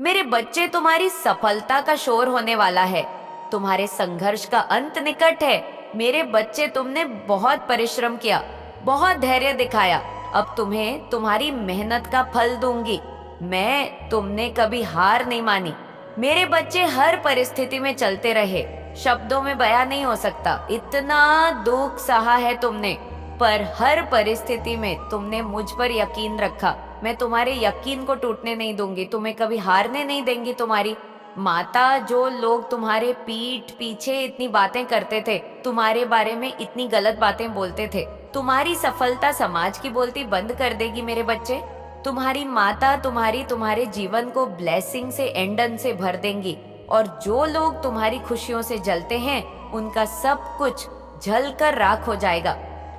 मेरे बच्चे, तुम्हारी सफलता का शोर होने वाला है। तुम्हारे संघर्ष का अंत निकट है। मेरे बच्चे, तुमने बहुत परिश्रम किया, बहुत धैर्य दिखाया। अब तुम्हें तुम्हारी मेहनत का फल दूंगी। मैं तुमने कभी हार नहीं मानी। मेरे बच्चे, हर परिस्थिति में चलते रहे। शब्दों में बयां नहीं हो सकता, इतना दुख सहा है तुमने, पर हर परिस्थिति में तुमने मुझ पर यकीन रखा। मैं तुम्हारे यकीन को टूटने नहीं दूंगी, तुम्हें कभी हारने नहीं देंगी। तुम्हारी माता, जो लोग तुम्हारे पीठ पीछे इतनी बातें करते थे, तुम्हारे बारे में इतनी गलत बातें बोलते थे, तुम्हारी सफलता समाज की बोलती बंद कर देगी मेरे बच्चे। तुम्हारी माता तुम्हारे जीवन को ब्लेसिंग से, एंडन से भर देंगी। और जो लोग तुम्हारी खुशियों से जलते हैं, उनका सब कुछ जल कर राख हो जाएगा।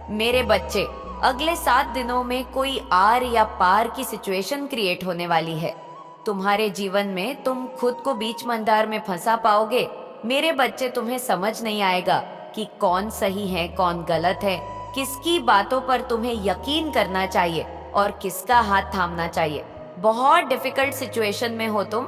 मेरे बच्चे, अगले 7 दिनों में कोई आर या पार की सिचुएशन क्रिएट होने वाली है। तुम्हारे जीवन में तुम खुद को बीच मंदार में फंसा पाओगे। मेरे बच्चे, तुम्हें समझ नहीं आएगा कि कौन सही है, कौन गलत है, किसकी बातों पर तुम्हें यकीन करना चाहिए और किसका हाथ थामना चाहिए। बहुत डिफिकल्ट सिचुएशन में हो तुम,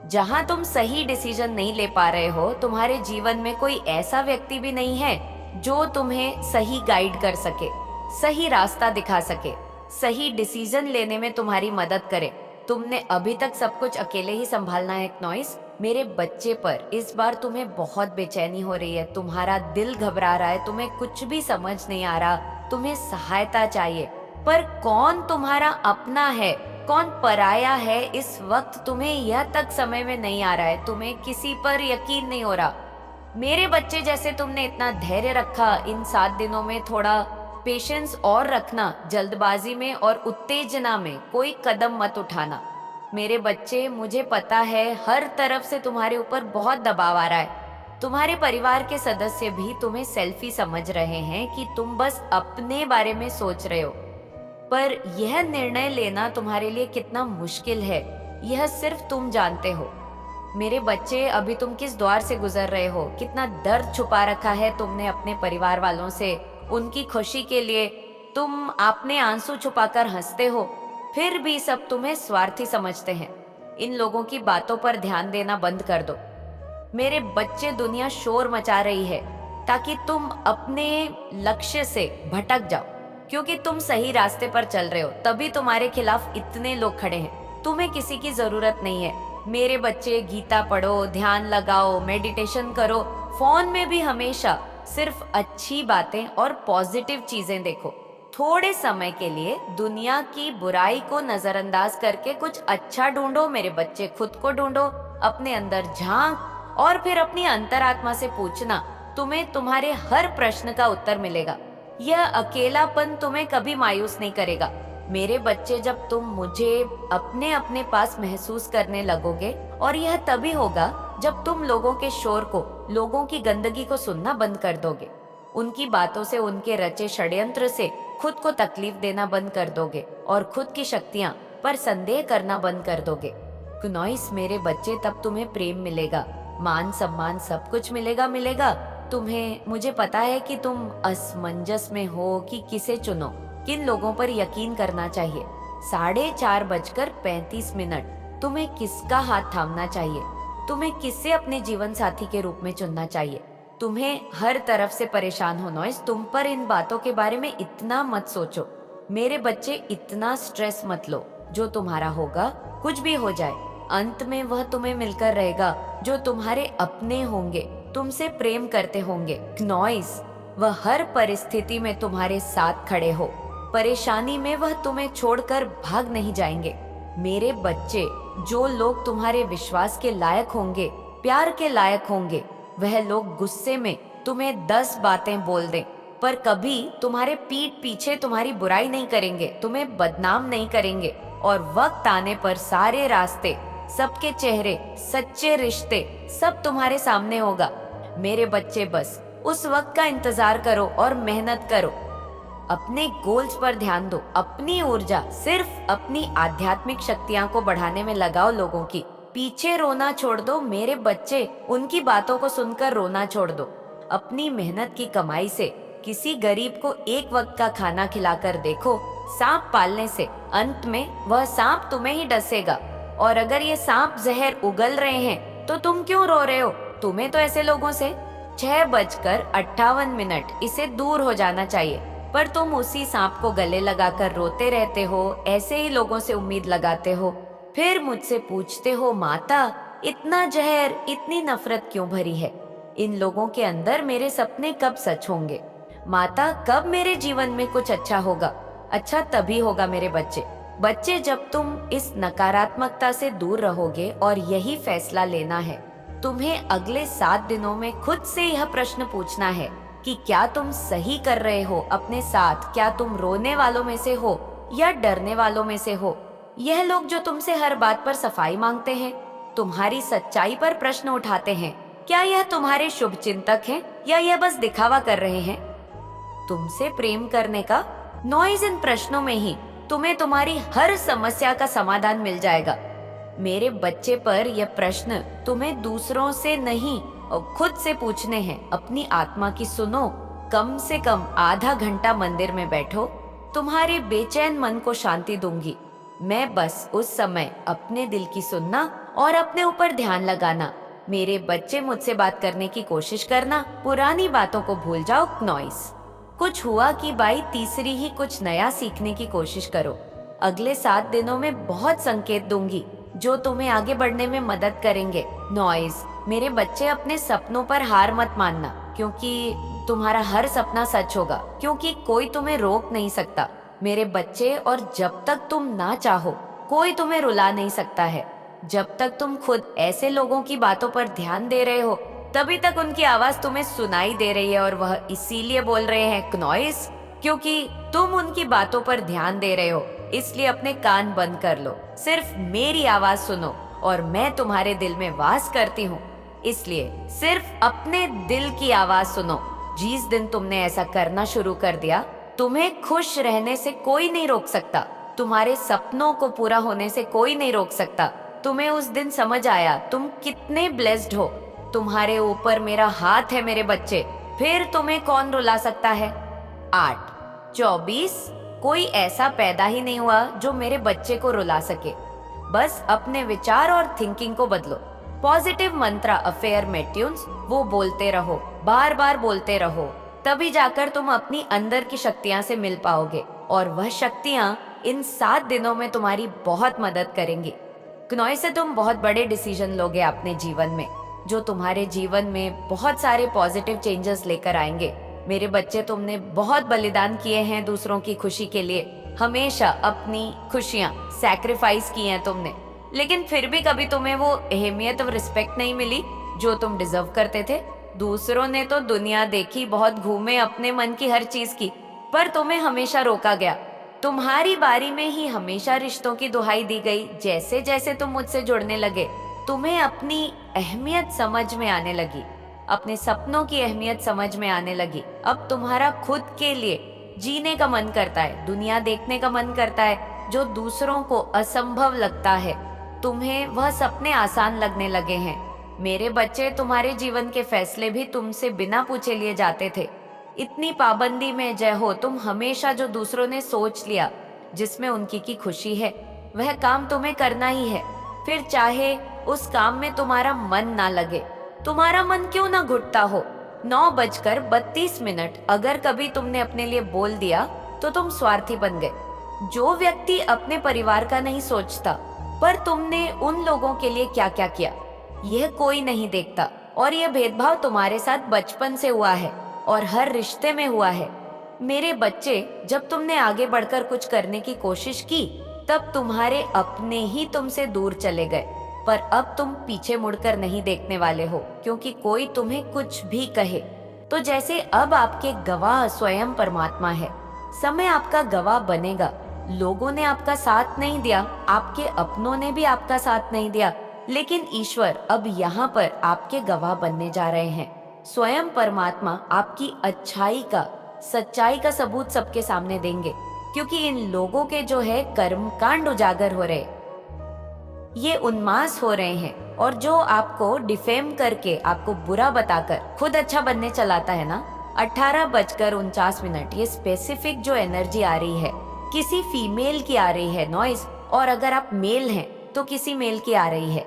जहां तुम सही डिसीजन नहीं ले पा रहे हो। तुम्हारे जीवन में कोई ऐसा व्यक्ति भी नहीं है जो तुम्हें सही गाइड कर सके, सही रास्ता दिखा सके, सही डिसीजन लेने में तुम्हारी मदद करे। तुमने अभी तक सब कुछ अकेले ही संभालना है नॉइस। मेरे बच्चे, पर इस बार तुम्हें बहुत बेचैनी हो रही है, तुम्हारा दिल घबरा रहा है, तुम्हें कुछ भी समझ नहीं आ रहा, तुम्हें सहायता चाहिए। पर कौन तुम्हारा अपना है, कौन पराया है, इस वक्त तुम्हें यह तक समय में नहीं आ रहा है। तुम्हें किसी पर यकीन नहीं हो रहा। मेरे बच्चे, जैसे तुमने इतना धैर्य रखा, इन 7 दिनों में थोड़ा पेशेंस और रखना। जल्दबाजी में और उत्तेजना में कोई कदम मत उठाना। मेरे बच्चे, मुझे पता है हर तरफ से तुम्हारे ऊपर बहुत दबाव आ रहा है। तुम्हारे परिवार के सदस्य भी तुम्हें सेल्फी समझ रहे हैं कि तुम बस अपने बारे में सोच रहे हो। पर यह निर्णय लेना तुम्हारे लिए कितना मुश्किल है, यह सिर्फ तुम जानते हो। मेरे बच्चे, अभी तुम किस द्वार से गुजर रहे हो, कितना दर्द छुपा रखा है तुमने अपने परिवार वालों से। उनकी खुशी के लिए तुम अपने आंसू छुपाकर हंसते हो, फिर भी सब तुम्हें स्वार्थी समझते हैं। इन लोगों की बातों पर ध्यान देना बंद कर दो। मेरे बच्चे, दुनिया शोर मचा रही है ताकि तुम अपने लक्ष्य से भटक जाओ। क्योंकि तुम सही रास्ते पर चल रहे हो, तभी तुम्हारे खिलाफ इतने लोग खड़े हैं। तुम्हें किसी की जरूरत नहीं है। मेरे बच्चे, गीता पढ़ो, ध्यान लगाओ, मेडिटेशन करो। फोन में भी हमेशा सिर्फ अच्छी बातें और पॉजिटिव चीजें देखो। थोड़े समय के लिए दुनिया की बुराई को नजरअंदाज करके कुछ अच्छा ढूंढो। मेरे बच्चे, खुद को ढूंढो, अपने अंदर झांक और फिर अपनी अंतरात्मा से पूछना। तुम्हें तुम्हारे हर प्रश्न का उत्तर मिलेगा। यह अकेलापन तुम्हें कभी मायूस नहीं करेगा। मेरे बच्चे, जब तुम मुझे अपने अपने पास महसूस करने लगोगे, और यह तभी होगा जब तुम लोगों के शोर को, लोगों की गंदगी को सुनना बंद कर दोगे। उनकी बातों से, उनके रचे षड्यंत्र से खुद को तकलीफ देना बंद कर दोगे और खुद की शक्तियां पर संदेह करना बंद कर दोगे। कुनॉइस, मेरे बच्चे, तब तुम्हें प्रेम मिलेगा, मान सम्मान, सब कुछ मिलेगा। तुम्हें, मुझे पता है कि तुम असमंजस में हो कि किसे चुनो, किन लोगों पर यकीन करना चाहिए। 4:35 तुम्हें किसका हाथ थामना चाहिए, तुम्हें किससे अपने जीवन साथी के रूप में चुनना चाहिए। तुम्हें हर तरफ से परेशान हो नॉइस। तुम पर इन बातों के बारे में इतना मत सोचो। मेरे बच्चे, इतना स्ट्रेस मत लो। जो तुम्हारा होगा, कुछ भी हो जाए, अंत में वह तुम्हें मिलकर रहेगा जो तुम्हारे अपने होंगे, तुमसे प्रेम करते होंगे। नॉइस, वह हर परिस्थिति में तुम्हारे साथ खड़े हो। परेशानी में वह तुम्हें छोड़कर भाग नहीं जाएंगे। मेरे बच्चे, जो लोग तुम्हारे विश्वास के लायक होंगे, प्यार के लायक होंगे, वह लोग गुस्से में तुम्हें 10 बातें बोल दें, पर कभी तुम्हारे पीठ पीछे तुम्हारी बुराई नहीं करेंगे, तुम्हें बदनाम नहीं करेंगे। और वक्त आने पर सारे रास्ते, सबके चेहरे, सच्चे रिश्ते, सब तुम्हारे सामने होगा। मेरे बच्चे, बस उस वक्त का इंतजार करो और मेहनत करो। अपने गोल्स पर ध्यान दो। अपनी ऊर्जा सिर्फ अपनी आध्यात्मिक शक्तियां को बढ़ाने में लगाओ। लोगों की पीछे रोना छोड़ दो। मेरे बच्चे, उनकी बातों को सुनकर रोना छोड़ दो। अपनी मेहनत की कमाई से किसी गरीब को एक वक्त का खाना खिलाकर देखो। सांप पालने से अंत में वह सांप तुम्हें ही डसेगा। और अगर ये सांप जहर उगल रहे हैं तो तुम क्यों रो रहे हो? तुम्हें तो ऐसे लोगों से 6:58 इसे दूर हो जाना चाहिए, पर तुम उसी सांप को गले लगाकर रोते रहते हो। ऐसे ही लोगों से उम्मीद लगाते हो, फिर मुझसे पूछते हो माता इतना जहर, इतनी नफरत क्यों भरी है? इन लोगों के अंदर मेरे सपने कब सच होंगे? माता कब मेरे जीवन में कुछ अच्छा होगा? अच्छा तभी होगा मेरे बच्चे जब तुम इस नकारात्मकता से दूर रहोगे। और यही फैसला लेना है। तुम्हें अगले 7 दिनों में खुद से यह प्रश्न पूछना है कि क्या तुम सही कर रहे हो अपने साथ? क्या तुम रोने वालों में से हो या डरने वालों में से हो? यह लोग जो तुमसे हर बात पर सफाई मांगते हैं, तुम्हारी सच्चाई पर प्रश्न उठाते हैं, क्या यह तुम्हारे शुभ चिंतक हैं या यह बस दिखावा कर रहे हैं? तुमसे प्रेम करने का नॉइज इन प्रश्नों में ही तुम्हें तुम्हारी हर समस्या का समाधान मिल जाएगा। मेरे बच्चे पर यह प्रश्न तुम्हें दूसरों से नहीं और खुद से पूछने हैं। अपनी आत्मा की सुनो। कम से कम आधा घंटा मंदिर में बैठो, तुम्हारे बेचैन मन को शांति दूंगी। मैं बस उस समय अपने दिल की सुनना और अपने ऊपर ध्यान लगाना। मेरे बच्चे मुझसे बात करने की कोशिश करना, पुरानी बातों को भूल जाओ। नॉइस कुछ हुआ कि भाई तीसरी ही कुछ नया सीखने की कोशिश करो। अगले 7 दिनों में बहुत संकेत दूंगी जो तुम्हें आगे बढ़ने में मदद करेंगे। नॉइज मेरे बच्चे अपने सपनों पर हार मत मानना, क्योंकि तुम्हारा हर सपना सच होगा, क्योंकि कोई तुम्हें रोक नहीं सकता मेरे बच्चे। और जब तक तुम ना चाहो कोई तुम्हें रुला नहीं सकता है। जब तक तुम खुद ऐसे लोगों की बातों पर ध्यान दे रहे हो तभी तक उनकी आवाज तुम्हें सुनाई दे रही है, और वह इसीलिए बोल रहे हैं नॉइस क्योंकि तुम उनकी बातों पर ध्यान दे रहे हो। इसलिए अपने कान बंद कर लो, सिर्फ मेरी आवाज सुनो, और मैं तुम्हारे दिल में वास करती हूँ। इसलिए सिर्फ अपने दिल की आवाज सुनो। जिस दिन तुमने ऐसा करना शुरू कर दिया, तुम्हें खुश रहने से कोई नहीं रोक सकता, तुम्हारे सपनों को पूरा होने से कोई नहीं रोक सकता। तुम्हें उस दिन समझ आया तुम कितने ब्लेस्ड हो। तुम्हारे ऊपर मेरा हाथ है मेरे बच्चे, फिर तुम्हें कौन रुला सकता है? 8:24 कोई ऐसा पैदा ही नहीं हुआ जो मेरे बच्चे को रुला सके। बस अपने विचार और थिंकिंग को बदलो। पॉजिटिव मंत्रा अफेयर में ट्यून्स वो बोलते रहो, बार बार बोलते रहो, तभी जाकर तुम अपनी अंदर की शक्तियां से मिल पाओगे, और वह शक्तियां इन 7 दिनों में तुम्हारी बहुत मदद करेंगी। क्नॉय से तुम बहुत बड़े डिसीजन लोगे अपने जीवन में, जो तुम्हारे जीवन में बहुत सारे पॉजिटिव चेंजेस लेकर आएंगे। मेरे बच्चे, तुमने बहुत बलिदान किए हैं दूसरों की खुशी के लिए। हमेशा अपनी खुशियां सैक्रिफाइस की हैं तुमने, लेकिन फिर भी कभी तुम्हें वो अहमियत और रिस्पेक्ट नहीं मिली जो तुम डिजर्व करते थे। दूसरों ने तो दुनिया देखी, बहुत घूमे अपने मन की हर चीज की, पर तुम्हें हमेशा रोका गया। तुम्हारी बारी में ही हमेशा रिश्तों की दुहाई दी गई। जैसे जैसे तुम मुझसे जुड़ने लगे, तुम्हें अपनी अहमियत समझ में आने लगी, अपने सपनों की अहमियत समझ में आने लगी। अब तुम्हारा खुद के लिए जीने का मन करता है, दुनिया देखने का मन करता है जो दूसरों को असंभव लगता है। तुम्हें वह सपने आसान लगने लगे हैं। मेरे बच्चे, तुम्हारे जीवन के फैसले भी तुमसे बिना पूछे लिए जाते थे। इतनी पाबंदी में जय हो, तुम हमेशा जो दूसरों ने सोच लिया जिसमें उनकी की खुशी है, वह काम तुम्हें करना ही है, फिर चाहे उस काम में तुम्हारा मन ना लगे। तुम्हारा मन क्यों ना घुटता हो। 9:32 अगर कभी तुमने अपने लिए बोल दिया तो तुम स्वार्थी बन गए। जो व्यक्ति अपने परिवार का नहीं सोचता, पर तुमने उन लोगों के लिए क्या क्या किया, यह कोई नहीं देखता। और यह भेदभाव तुम्हारे साथ बचपन से हुआ है और हर रिश्ते में हुआ है। मेरे बच्चे, जब तुमने आगे बढ़कर कुछ करने की कोशिश की, तब तुम्हारे अपने ही तुमसे दूर चले गए, पर अब तुम पीछे मुड़कर नहीं देखने वाले हो, क्योंकि कोई तुम्हें कुछ भी कहे तो जैसे अब आपके गवाह स्वयं परमात्मा है। समय आपका गवाह बनेगा। लोगों ने आपका साथ नहीं दिया, आपके अपनों ने भी आपका साथ नहीं दिया, लेकिन ईश्वर अब यहाँ पर आपके गवाह बनने जा रहे हैं। स्वयं परमात्मा आपकी अच्छाई का, सच्चाई का सबूत सबके सामने देंगे, क्योंकि इन लोगों के जो है कर्म कांड उजागर हो रहे, ये उन्मास हो रहे हैं। और जो आपको डिफेम करके, आपको बुरा बताकर खुद अच्छा बनने चलाता है ना, 18:49 ये स्पेसिफिक जो एनर्जी आ रही है किसी फीमेल की आ रही है नॉइस। और अगर आप मेल हैं तो किसी मेल की आ रही है।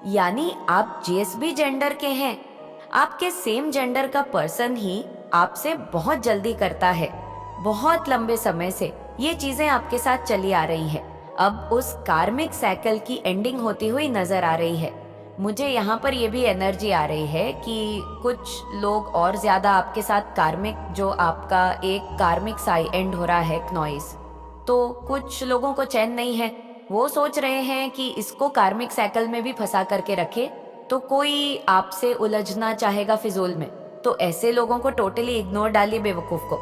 यानी आप जिस भी जेंडर के हैं, आपके सेम जेंडर का पर्सन ही आपसे बहुत जल्दी करता है। बहुत लंबे समय से ये चीजें आपके साथ चली आ रही है। अब उस कार्मिक साइकिल की एंडिंग होती हुई नजर आ रही है। मुझे यहाँ पर ये भी एनर्जी आ रही है कि कुछ लोग और ज्यादा आपके साथ कार्मिक, जो आपका एक कार्मिक साई एंड हो रहा है नॉइस, तो कुछ लोगों को चैन नहीं है। वो सोच रहे हैं कि इसको कार्मिक साइकिल में भी फंसा करके रखे, तो कोई आपसे उलझना चाहेगा फिजूल में। तो ऐसे लोगों को टोटली इग्नोर डालिए, बेवकूफ को।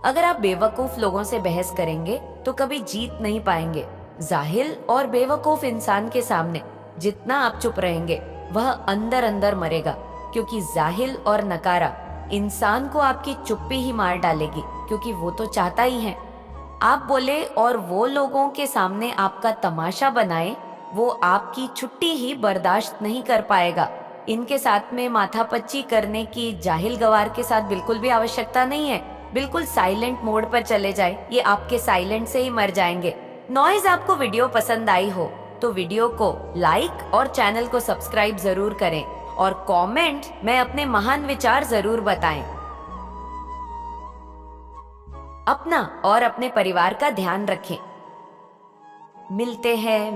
अगर आप बेवकूफ लोगों से बहस करेंगे तो कभी जीत नहीं पाएंगे। जाहिल और बेवकूफ इंसान के सामने जितना आप चुप रहेंगे, वह अंदर अंदर मरेगा, क्योंकि जाहिल और नकारा इंसान को आपकी चुप्पी ही मार डालेगी, क्योंकि वो तो चाहता ही है आप बोले और वो लोगों के सामने आपका तमाशा बनाए। वो आपकी छुट्टी ही बर्दाश्त नहीं कर पाएगा। इनके साथ में माथापच्ची करने की जाहिल गवार के साथ बिल्कुल भी आवश्यकता नहीं है। बिल्कुल साइलेंट मोड पर चले जाए, ये आपके साइलेंट से ही मर जाएंगे। नॉइज आपको वीडियो पसंद आई हो तो वीडियो को लाइक और चैनल को सब्सक्राइब जरूर करें, और कमेंट में अपने महान विचार जरूर बताएं। अपना और अपने परिवार का ध्यान रखें। मिलते हैं।